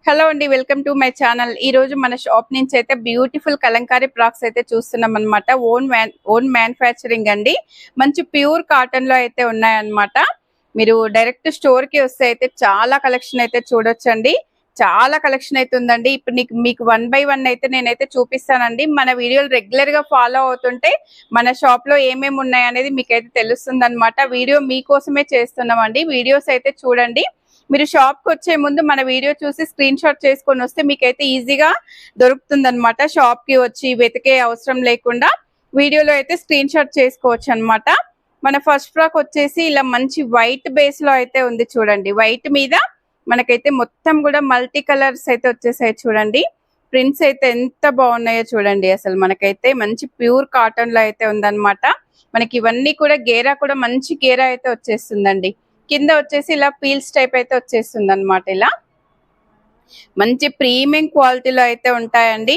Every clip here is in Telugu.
హలో అండి, వెల్కమ్ టు మై ఛానల్. ఈ రోజు మన షాప్ నుంచి అయితే బ్యూటిఫుల్ కలంకారీ ఫ్రాక్స్ అయితే చూస్తున్నాం అనమాట. ఓన్ మ్యానుఫ్యాక్చరింగ్ అండి. మంచి ప్యూర్ కాటన్ లో అయితే ఉన్నాయన్నమాట. మీరు డైరెక్ట్ స్టోర్ కి వస్తే అయితే చాలా కలెక్షన్ అయితే చూడొచ్చండి. చాలా కలెక్షన్ అయితే ఉందండి. ఇప్పుడు మీకు 1 బై 1 అయితే నేనైతే చూపిస్తానండి. మన వీడియోలు రెగ్యులర్ గా ఫాలో అవుతుంటే మన షాప్ లో ఏమేమి ఉన్నాయి అనేది మీకైతే తెలుస్తుంది అనమాట. వీడియో మీకోసమే చేస్తున్నామండి. వీడియోస్ అయితే చూడండి. మీరు షాప్ కి వచ్చే ముందు మన వీడియో చూసి స్క్రీన్ షాట్ చేసుకొని వస్తే మీకైతే ఈజీగా దొరుకుతుంది అనమాట. షాప్ కి వచ్చి వెతికే అవసరం లేకుండా వీడియోలో అయితే స్క్రీన్ షాట్ చేసుకోవచ్చు అనమాట. మన ఫస్ట్ ఫ్రాక్ వచ్చేసి ఇలా మంచి వైట్ బేస్ లో అయితే ఉంది చూడండి. వైట్ మీద మనకైతే మొత్తం కూడా మల్టీ కలర్స్ అయితే వచ్చేసాయి చూడండి. ప్రింట్స్ అయితే ఎంత బాగున్నాయో చూడండి. అసలు మనకైతే మంచి ప్యూర్ కాటన్ లో అయితే ఉందన్నమాట. మనకి ఇవన్నీ కూడా గేరా కూడా మంచి గేరా అయితే వచ్చేస్తుందండి. కింద వచ్చేసి ఇలా పీల్స్ టైప్ అయితే వచ్చేస్తుంది అనమాట. ఇలా మంచి ప్రీమియం క్వాలిటీలో అయితే ఉంటాయండి.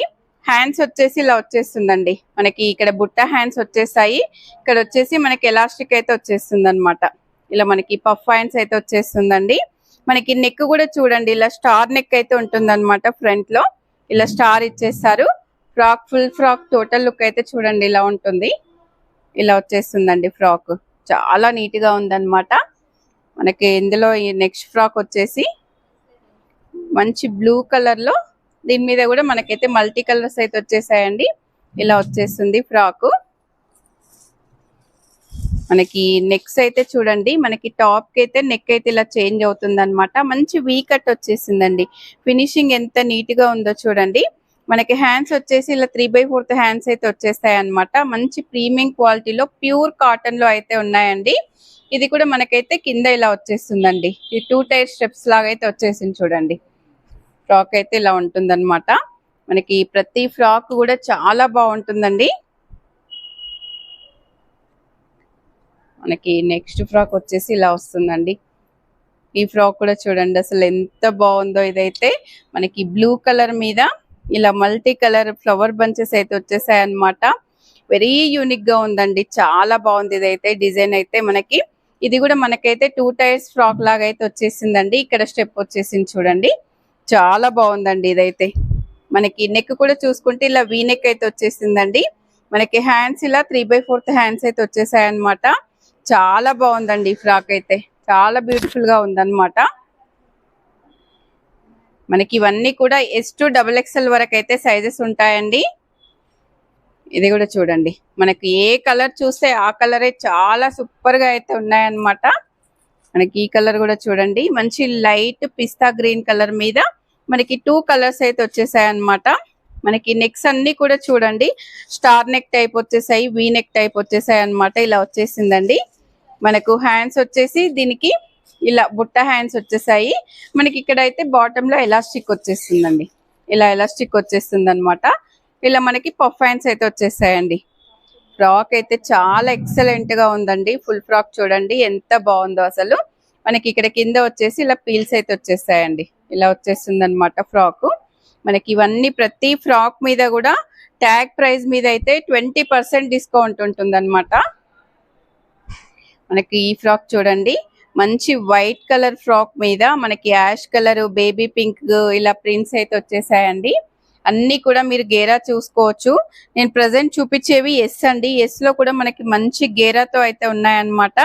హ్యాండ్స్ వచ్చేసి ఇలా వచ్చేస్తుందండి. మనకి ఇక్కడ బుట్ట హ్యాండ్స్ వచ్చేసాయి. ఇక్కడ వచ్చేసి మనకి ఎలాస్టిక్ అయితే వచ్చేస్తుంది అనమాట. ఇలా మనకి పఫ్ హ్యాండ్స్ అయితే వచ్చేస్తుందండి. మనకి నెక్ కూడా చూడండి, ఇలా స్టార్ నెక్ అయితే ఉంటుంది అనమాట. ఫ్రంట్ లో ఇలా స్టార్ ఇచ్చేస్తారు. Frock full frock total look అయితే చూడండి ఇలా ఉంటుంది. ఇలా వచ్చేస్తుందండి ఫ్రాక్. చాలా నీట్ గా ఉందన్నమాట. మనకి ఇందులో ఈ నెక్స్ట్ ఫ్రాక్ వచ్చేసి మంచి బ్లూ కలర్ లో, దీని మీద కూడా మనకైతే మల్టీ కలర్స్ అయితే వచ్చేసాయండి. ఇలా వచ్చేస్తుంది ఫ్రాక్. మనకి నెక్స్ అయితే చూడండి, మనకి టాప్ కి అయితే నెక్ అయితే ఇలా చేంజ్ అవుతుంది అనమాట. మంచి వీ కట్ వచ్చేసిందండి. ఫినిషింగ్ ఎంత నీట్ గా ఉందో చూడండి. మనకి హ్యాండ్స్ వచ్చేసి ఇలా 3/4 హ్యాండ్స్ అయితే వచ్చేస్తాయి అనమాట. మంచి ప్రీమియం క్వాలిటీలో ప్యూర్ కాటన్ లో అయితే ఉన్నాయండి. ఇది కూడా మనకైతే కింద ఇలా వచ్చేస్తుందండి. ఈ 2 టైర్ స్టెప్స్ లాగా అయితే వచ్చేసింది చూడండి. ఫ్రాక్ అయితే ఇలా ఉంటుందన్నమాట. మనకి ప్రతి ఫ్రాక్ కూడా చాలా బాగుంటుందండి. మనకి నెక్స్ట్ ఫ్రాక్ వచ్చేసి ఇలా వస్తుందండి. ఈ ఫ్రాక్ కూడా చూడండి అసలు ఎంత బాగుందో. ఇదైతే మనకి బ్లూ కలర్ మీద ఇలా మల్టీ కలర్ ఫ్లవర్ బంచెస్ అయితే వచ్చేసాయి అన్నమాట. వెరీ యూనిక్ గా ఉందండి. చాలా బాగుంది ఇదైతే డిజైన్ అయితే. మనకి ఇది కూడా మనకైతే 2 టైర్స్ ఫ్రాక్ లాగా అయితే వచ్చేసిందండి. ఇక్కడ స్టెప్ వచ్చేసింది చూడండి. చాలా బాగుందండి ఇదైతే. మనకి నెక్ కూడా చూసుకుంటే ఇలా వీ నెక్ అయితే వచ్చేసిందండి. మనకి హ్యాండ్స్ ఇలా 3/4 హ్యాండ్స్ అయితే వచ్చేసాయి అనమాట. చాలా బాగుందండి ఈ ఫ్రాక్ అయితే. చాలా బ్యూటిఫుల్ గా ఉందన్నమాట. మనకి ఇవన్నీ కూడా S to XXL వరకు అయితే సైజెస్ ఉంటాయండి. ఇది కూడా చూడండి, మనకి ఏ కలర్ చూస్తే ఆ కలరే చాలా సూపర్ గా అయితే ఉన్నాయన్నమాట. మనకి ఈ కలర్ కూడా చూడండి, మంచి లైట్ పిస్తా గ్రీన్ కలర్ మీద మనకి 2 కలర్స్ అయితే వచ్చేసాయి అన్నమాట. మనకి నెక్స్ అన్ని కూడా చూడండి స్టార్ నెక్ టైప్ వచ్చేసాయి, వీ నెక్ టైప్ వచ్చేసాయి అన్నమాట. ఇలా వచ్చేసిందండి. మనకు హ్యాండ్స్ వచ్చేసి దీనికి ఇలా బుట్ట హ్యాండ్స్ వచ్చేసాయి. మనకి ఇక్కడ అయితే బాటమ్ లో ఎలాస్టిక్ వచ్చేస్తుందండి. ఇలా ఎలాస్టిక్ వచ్చేస్తుంది అనమాట. ఇలా మనకి పఫ్ హ్యాండ్స్ అయితే వచ్చేసాయండి. ఫ్రాక్ అయితే చాలా ఎక్సలెంట్ గా ఉందండి. ఫుల్ ఫ్రాక్ చూడండి ఎంత బాగుందో అసలు. మనకి ఇక్కడ కింద వచ్చేసి ఇలా పీల్స్ అయితే వచ్చేసాయండి. ఇలా వచ్చేస్తుంది అనమాట ఫ్రాక్. మనకి ఇవన్నీ ప్రతి ఫ్రాక్ మీద కూడా ట్యాగ్ ప్రైస్ మీద అయితే 20% డిస్కౌంట్ ఉంటుంది అనమాట. మనకి ఈ ఫ్రాక్ చూడండి, మంచి వైట్ కలర్ ఫ్రాక్ మీద మనకి యాష్ కలర్, బేబీ పింక్ ఇలా ప్రింట్స్ అయితే వచ్చేసాయండి. అన్ని కూడా మీరు గేరా చూసుకోవచ్చు. నేను ప్రజెంట్ చూపించేవి ఎస్ అండి. ఎస్ లో కూడా మనకి మంచి గేరాతో అయితే ఉన్నాయన్నమాట.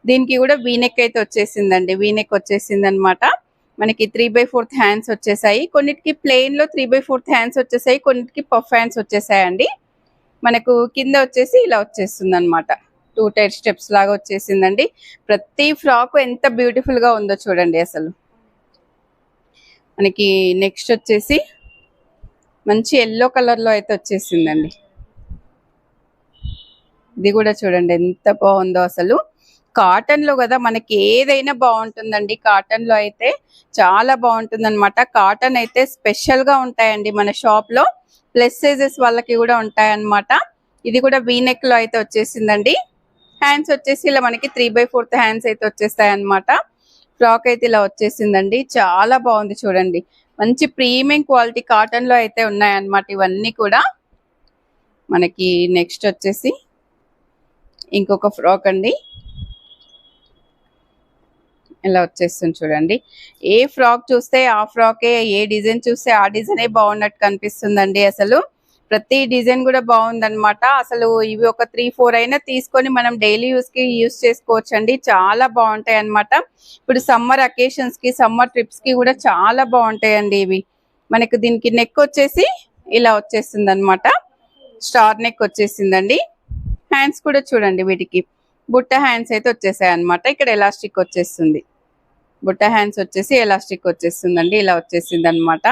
దీనికి కూడా వీనెక్ అయితే వచ్చేసిందండి. వీనెక్ వచ్చేసింది అనమాట. మనకి 3/4 హ్యాండ్స్ వచ్చేసాయి. కొన్నిటికి ప్లెయిన్ లో 3/4 హ్యాండ్స్ వచ్చేసాయి, కొన్నిటికి పఫ్ హ్యాండ్స్ వచ్చేసాయండి. మనకు కింద వచ్చేసి ఇలా వచ్చేస్తుంది అనమాట. 2 టైర్ స్టెప్స్ లాగా వచ్చేసిందండి. ప్రతి ఫ్రాక్ ఎంత బ్యూటిఫుల్ గా ఉందో చూడండి అసలు. మనకి నెక్స్ట్ వచ్చేసి మంచి ఎల్లో కలర్ లో అయితే వచ్చేసిందండి. ఇది కూడా చూడండి ఎంత బాగుందో అసలు. కాటన్ లో కదా మనకి ఏదైనా బాగుంటుందండి. కాటన్ లో అయితే చాలా బాగుంటుంది అనమాట. కాటన్ అయితే స్పెషల్ గా ఉంటాయండి మన షాప్ లో. ప్లస్ సైజెస్ వాళ్ళకి కూడా ఉంటాయన్నమాట. ఇది కూడా వీనెక్ లో అయితే వచ్చేసిందండి. హ్యాండ్స్ వచ్చేసి ఇలా మనకి 3/4 హ్యాండ్స్ అయితే వచ్చేస్తాయి అనమాట. ఫ్రాక్ అయితే ఇలా వచ్చేసిందండి. చాలా బాగుంది చూడండి. మంచి ప్రీమియం క్వాలిటీ కాటన్ లో అయితే ఉన్నాయన్నమాట ఇవన్నీ కూడా. మనకి నెక్స్ట్ వచ్చేసి ఇంకొక ఫ్రాక్ అండి. ఇలా వచ్చేస్తుంది చూడండి. ఏ ఫ్రాక్ చూస్తే ఆ ఫ్రాకే, ఏ డిజైన్ చూస్తే ఆ డిజైనే బాగున్నట్టు కనిపిస్తుందండి. అసలు ప్రతి డిజైన్ కూడా బాగుందన్నమాట. అసలు ఇవి ఒక 3-4 అయినా తీసుకొని మనం డైలీ యూస్ చేసుకోవచ్చు అండి. చాలా బాగుంటాయి అన్నమాట. ఇప్పుడు సమ్మర్ అకేషన్స్ కి, సమ్మర్ ట్రిప్స్ కి కూడా చాలా బాగుంటాయండి ఇవి. మనకు దీనికి నెక్ వచ్చేసి ఇలా వచ్చేస్తుంది అనమాట. స్టార్ నెక్ వచ్చేసిందండి. హ్యాండ్స్ కూడా చూడండి, వీటికి బుట్ట హ్యాండ్స్ అయితే వచ్చేసాయి అనమాట. ఇక్కడ ఎలాస్టిక్ వచ్చేస్తుంది. బుట్ట హ్యాండ్స్ వచ్చేసి ఎలాస్టిక్ వచ్చేస్తుందండి. ఇలా వచ్చేసింది అనమాట.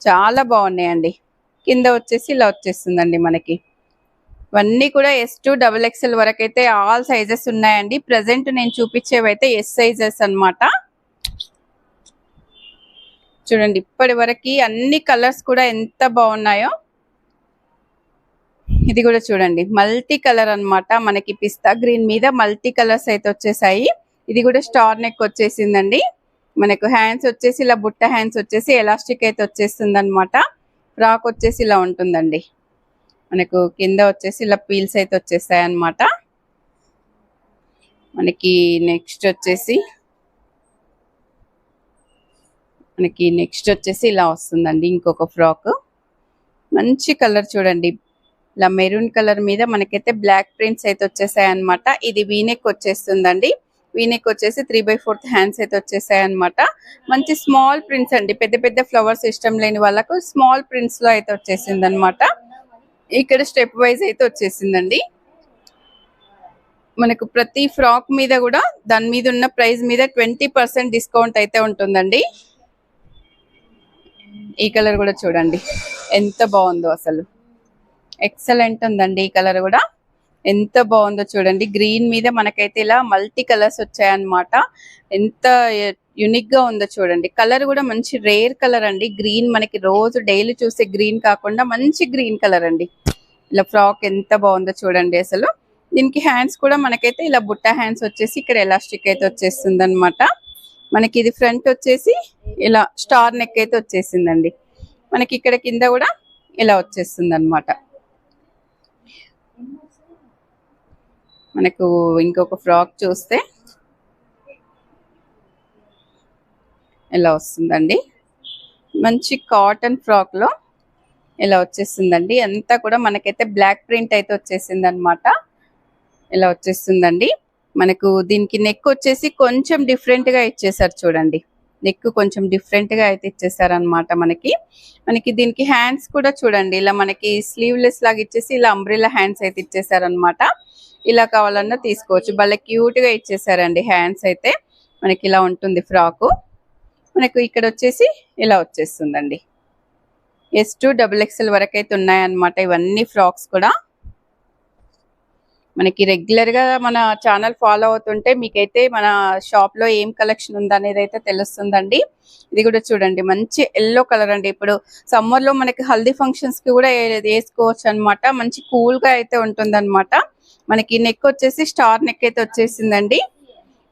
చాలా బాగున్నాయండి. కింద వచ్చేసి ఇలా వచ్చేస్తుందండి మనకి. ఇవన్నీ కూడా S2 XXL వరకు అయితే ఆల్ సైజెస్ ఉన్నాయండి. ప్రజెంట్ నేను చూపించేవైతే S సైజెస్ అన్నమాట. చూడండి, ఇప్పటి వరకు అన్ని కలర్స్ కూడా ఎంత బాగున్నాయో. ఇది కూడా చూడండి, మల్టీ కలర్ అన్నమాట. మనకి పిస్తా గ్రీన్ మీద మల్టీ కలర్స్ అయితే వచ్చేసాయి. ఇది కూడా స్టార్ నెక్ వచ్చేసిందండి. మనకు హ్యాండ్స్ వచ్చేసి ఇలా బుట్ట హ్యాండ్స్ వచ్చేసి ఎలాస్టిక్ అయితే వచ్చేస్తుంది అనమాట. ఫ్రాక్ వచ్చేసి ఇలా ఉంటుందండి. మనకు కింద వచ్చేసి ఇలా పీల్స్ అయితే వచ్చేసాయి అన్నమాట. మనకి నెక్స్ట్ వచ్చేసి ఇలా వస్తుందండి ఇంకొక ఫ్రాక్. మంచి కలర్ చూడండి, ఇలా మెరూన్ కలర్ మీద మనకైతే బ్లాక్ ప్రింట్స్ అయితే వచ్చేసాయి అన్నమాట. ఇది వీనెక్ వచ్చేస్తుందండి. వీనెక్ వచ్చేసి 3/4 హ్యాండ్స్ అయితే వచ్చేసాయి అన్నమాట. మంచి స్మాల్ ప్రింట్స్ అండి. పెద్ద పెద్ద ఫ్లవర్స్ ఇష్టం లేని వాళ్ళకు స్మాల్ ప్రింట్స్ లో అయితే వచ్చేసింది అనమాట. ఇక్కడ స్టెప్ వైజ్ అయితే వచ్చేసిందండి. మనకు ప్రతి ఫ్రాక్ మీద కూడా దాని మీద ఉన్న ప్రైస్ మీద 20% డిస్కౌంట్ అయితే ఉంటుందండి. ఈ కలర్ కూడా చూడండి ఎంత బాగుందో, అసలు ఎక్సలెంట్ ఉందండి. ఈ కలర్ కూడా ఎంత బాగుందో చూడండి. గ్రీన్ మీద మనకైతే ఇలా మల్టీ కలర్స్ వచ్చాయన్నమాట. ఎంత యూనిక్ గా ఉందో చూడండి. కలర్ కూడా మంచి రేర్ కలర్ అండి. గ్రీన్ మనకి రోజు డైలీ చూసే గ్రీన్ కాకుండా మంచి గ్రీన్ కలర్ అండి. ఇలా ఫ్రాక్ ఎంత బాగుందో చూడండి. అసలు దీనికి హ్యాండ్స్ కూడా మనకైతే ఇలా బుట్ట హ్యాండ్స్ వచ్చేసి ఇక్కడ ఎలాస్టిక్ అయితే వచ్చేస్తుంది అనమాట. మనకి ఇది ఫ్రంట్ వచ్చేసి ఇలా స్టార్ నెక్ అయితే వచ్చేసిందండి. మనకి ఇక్కడ కింద కూడా ఇలా వచ్చేస్తుంది అనమాట. మనకు ఇంకొక ఫ్రాక్ చూస్తే ఇలా వస్తుందండి. మంచి కాటన్ ఫ్రాక్ లో ఇలా వచ్చేసిందండి. అంతా కూడా మనకైతే బ్లాక్ ప్రింట్ అయితే వచ్చేసింది అనమాట. ఇలా వచ్చేస్తుందండి. మనకు దీనికి నెక్ వచ్చేసి కొంచెం డిఫరెంట్ గా ఇచ్చేసారు చూడండి. నెక్ కొంచెం డిఫరెంట్ గా అయితే ఇచ్చేసారు అనమాట. మనకి దీనికి హ్యాండ్స్ కూడా చూడండి, ఇలా మనకి స్లీవ్లెస్ లాగా ఇచ్చేసి ఇలా అంబ్రెల్లా హ్యాండ్స్ అయితే ఇచ్చేసారు అనమాట. ఇలా కావాలన్నా తీసుకోవచ్చు. భలే క్యూట్ గా ఇచ్చేసారండి హ్యాండ్స్ అయితే. మనకి ఇలా ఉంటుంది ఫ్రాకు. మనకు ఇక్కడ వచ్చేసి ఇలా వచ్చేస్తుందండి. S2 XXL వరకు అయితే ఉన్నాయన్నమాట ఇవన్నీ ఫ్రాక్స్ కూడా. మనకి రెగ్యులర్ గా మన ఛానల్ ఫాలో అవుతుంటే మీకైతే మన షాప్ లో ఏం కలెక్షన్ ఉందనేది అయితే తెలుస్తుందండి. ఇది కూడా చూడండి, మంచి ఎల్లో కలర్ అండి. ఇప్పుడు సమ్మర్ లో మనకి హల్దీ ఫంక్షన్స్ కి కూడా వేసుకోవచ్చు అనమాట. మంచి కూల్ గా అయితే ఉంటుంది అనమాట. మనకి నెక్ వచ్చేసి స్టార్ నెక్ అయితే వచ్చేసిందండి.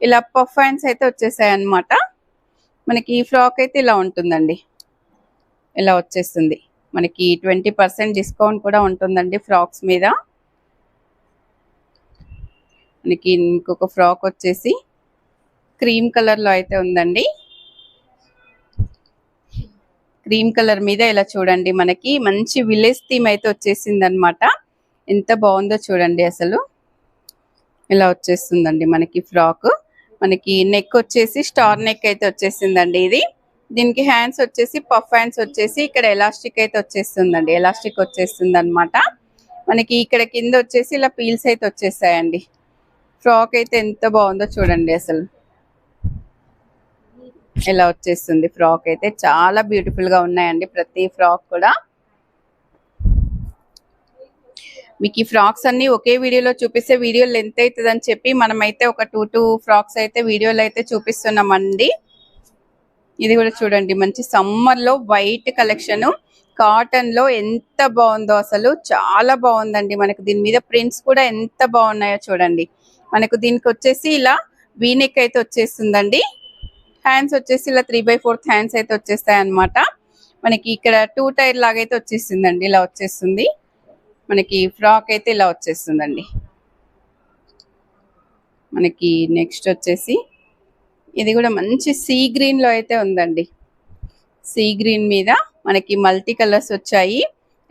ఇలా పఫ్ హ్యాండ్స్ అయితే వచ్చేసాయి అనమాట. మనకి ఈ ఫ్రాక్ అయితే ఇలా ఉంటుందండి. ఇలా వచ్చేస్తుంది. మనకి 20% డిస్కౌంట్ కూడా ఉంటుందండి ఫ్రాక్స్ మీద. మనకి ఇంకొక ఫ్రాక్ వచ్చేసి క్రీమ్ కలర్ లో అయితే ఉందండి. క్రీమ్ కలర్ మీద ఇలా చూడండి, మనకి మంచి విలేజ్ థీమ్ అయితే వచ్చేసింది అనమాట. ఎంత బాగుందో చూడండి. అసలు ఇలా వచ్చేస్తుందండి మనకి ఫ్రాక్. మనకి నెక్ వచ్చేసి స్టార్ నెక్ అయితే వచ్చేసిందండి. దీనికి హ్యాండ్స్ వచ్చేసి పఫ్ హ్యాండ్స్ వచ్చేసి ఇక్కడ ఎలాస్టిక్ అయితే వచ్చేస్తుందండి. ఎలాస్టిక్ వచ్చేస్తుంది అనమాట. మనకి ఇక్కడ కింద వచ్చేసి ఇలా పీల్స్ అయితే వచ్చేసాయండి. ఫ్రాక్ అయితే ఎంత బాగుందో చూడండి. అసలు ఇలా వచ్చేస్తుంది ఫ్రాక్ అయితే. చాలా బ్యూటిఫుల్ గా ఉన్నాయండి ప్రతి ఫ్రాక్ కూడా. మీకు ఈ ఫ్రాక్స్ అన్ని ఒకే వీడియోలో చూపిస్తే వీడియో లెంత్ అవుతుందని చెప్పి మనమైతే ఒక 2 ఫ్రాక్స్ అయితే వీడియోలో అయితే చూపిస్తున్నామండి. ఇది కూడా చూడండి, మంచి సమ్మర్ లో వైట్ కలెక్షన్ కాటన్ లో ఎంత బాగుందో. అసలు చాలా బాగుందండి. మనకు దీని మీద ప్రింట్స్ కూడా ఎంత బాగున్నాయో చూడండి. మనకు దీనికి వచ్చేసి ఇలా వీనెక్ అయితే వచ్చేస్తుందండి. హ్యాండ్స్ వచ్చేసి ఇలా 3/4 హ్యాండ్స్ అయితే వచ్చేస్తాయి అనమాట. మనకి ఇక్కడ 2 టైర్ లాగా అయితే వచ్చేసిందండి. ఇలా వచ్చేస్తుంది. మనకి ఫ్రాక్ అయితే ఇలా వచ్చేస్తుందండి. మనకి నెక్స్ట్ వచ్చేసి ఇది కూడా మంచి సీ గ్రీన్ లో అయితే ఉందండి. సీ గ్రీన్ మీద మనకి మల్టీ కలర్స్ వచ్చాయి.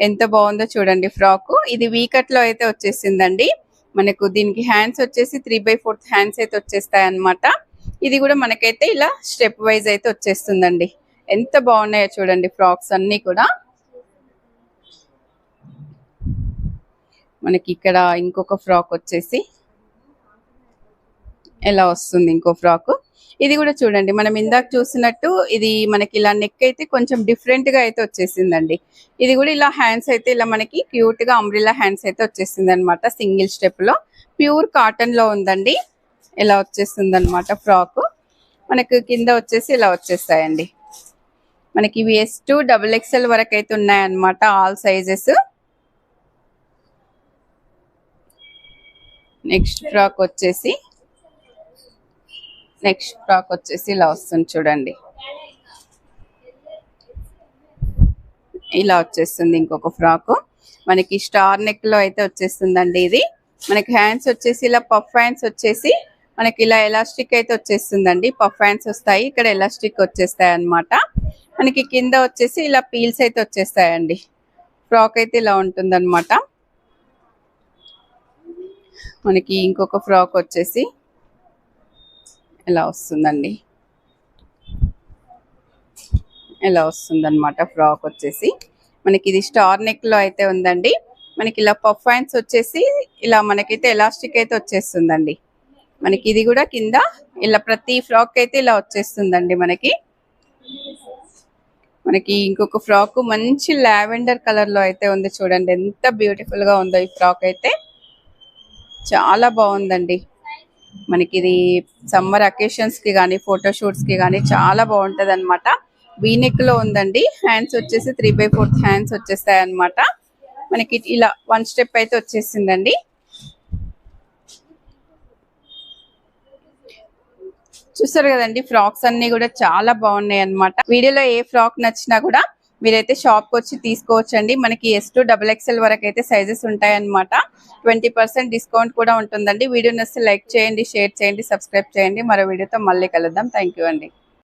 ఎంత బాగుందో చూడండి ఫ్రాక్. ఇది వీకట్ లో అయితే వచ్చేసిందండి. మనకు దీనికి హ్యాండ్స్ వచ్చేసి 3/4 హ్యాండ్స్ అయితే వచ్చేస్తాయి అన్నమాట. ఇది కూడా మనకైతే ఇలా స్టెప్ వైజ్ అయితే వచ్చేస్తుందండి. ఎంత బాగున్నాయో చూడండి ఫ్రాక్స్ అన్ని కూడా. మనకి ఇక్కడ ఇంకొక ఫ్రాక్ వచ్చేసి ఎలా వస్తుంది, ఇంకో ఫ్రాక్. ఇది కూడా చూడండి, మనం ఇందాక చూసినట్టు ఇది మనకి ఇలా నెక్ అయితే కొంచెం డిఫరెంట్ గా అయితే వచ్చేసిందండి. ఇది కూడా ఇలా హ్యాండ్స్ అయితే ఇలా మనకి క్యూట్ గా అంబ్రిల్లా హ్యాండ్స్ అయితే వచ్చేసింది అనమాట. సింగిల్ స్టెప్ లో ప్యూర్ కాటన్ లో ఉందండి. ఇలా వచ్చేస్తుంది అనమాట ఫ్రాక్. మనకు కింద వచ్చేసి ఇలా వచ్చేస్తాయండి. మనకి ఇవి S2 XXL వరకు అయితే ఉన్నాయన్నమాట, ఆల్ సైజెస్. నెక్స్ట్ ఫ్రాక్ వచ్చేసి ఇలా వస్తుంది చూడండి. ఇలా వచ్చేస్తుంది ఇంకొక ఫ్రాక్. మనకి స్టార్ నెక్ లో అయితే వచ్చేస్తుందండి. ఇది మనకి హ్యాండ్స్ వచ్చేసి ఇలా పఫ్ హ్యాండ్స్ వచ్చేసి మనకి ఇలా ఎలాస్టిక్ అయితే వచ్చేస్తుందండి. పఫ్ హ్యాండ్స్ వస్తాయి, ఇక్కడ ఎలాస్టిక్ వచ్చేస్తాయి అన్నమాట. మనకి కింద వచ్చేసి ఇలా పీల్స్ అయితే వచ్చేస్తాయండి. ఫ్రాక్ అయితే ఇలా ఉంటుంది అనమాట. మనకి ఇంకొక ఫ్రాక్ వచ్చేసి ఇలా వస్తుందండి. ఇలా వస్తుంది అనమాట ఫ్రాక్ వచ్చేసి. మనకి ఇది స్టార్ నెక్ లో అయితే ఉందండి. మనకి ఇలా పఫ్ హ్యాండ్స్ వచ్చేసి ఇలా మనకైతే ఎలాస్టిక్ అయితే వచ్చేస్తుందండి. మనకి ఇది కూడా కింద ఇలా ప్రతి ఫ్రాక్ అయితే ఇలా వచ్చేస్తుందండి. మనకి ఇంకొక ఫ్రాక్ మంచి లావెండర్ కలర్ లో అయితే ఉంది చూడండి. ఎంత బ్యూటిఫుల్ గా ఉందో ఈ ఫ్రాక్ అయితే, చాలా బాగుందండి. మనకి ఇది సమ్మర్ అకేషన్స్ కి కానీ ఫోటోషూట్స్ కి కానీ చాలా బాగుంటది అనమాట. వీనెక్ లో ఉందండి. హ్యాండ్స్ వచ్చేసి 3/4 హ్యాండ్స్ వచ్చేస్తాయి అనమాట. మనకి ఇలా 1 స్టెప్ అయితే వచ్చేసిందండి. చూసారు కదండి, ఫ్రాక్స్ అన్ని కూడా చాలా బాగున్నాయి అనమాట. వీడియోలో ఏ ఫ్రాక్ నచ్చినా కూడా మీరైతే షాప్ కి వచ్చి తీసుకోవచ్చండి. మనకి S2 XXL వరకు అయితే సైజెస్ ఉంటాయన్నమాట. 20% డిస్కౌంట్ కూడా ఉంటుందండి. వీడియో నచ్చితే లైక్ చేయండి, షేర్ చేయండి, సబ్స్క్రైబ్ చేయండి. మరో వీడియోతో మళ్ళీ కలుద్దాం. థ్యాంక్ యూ అండి.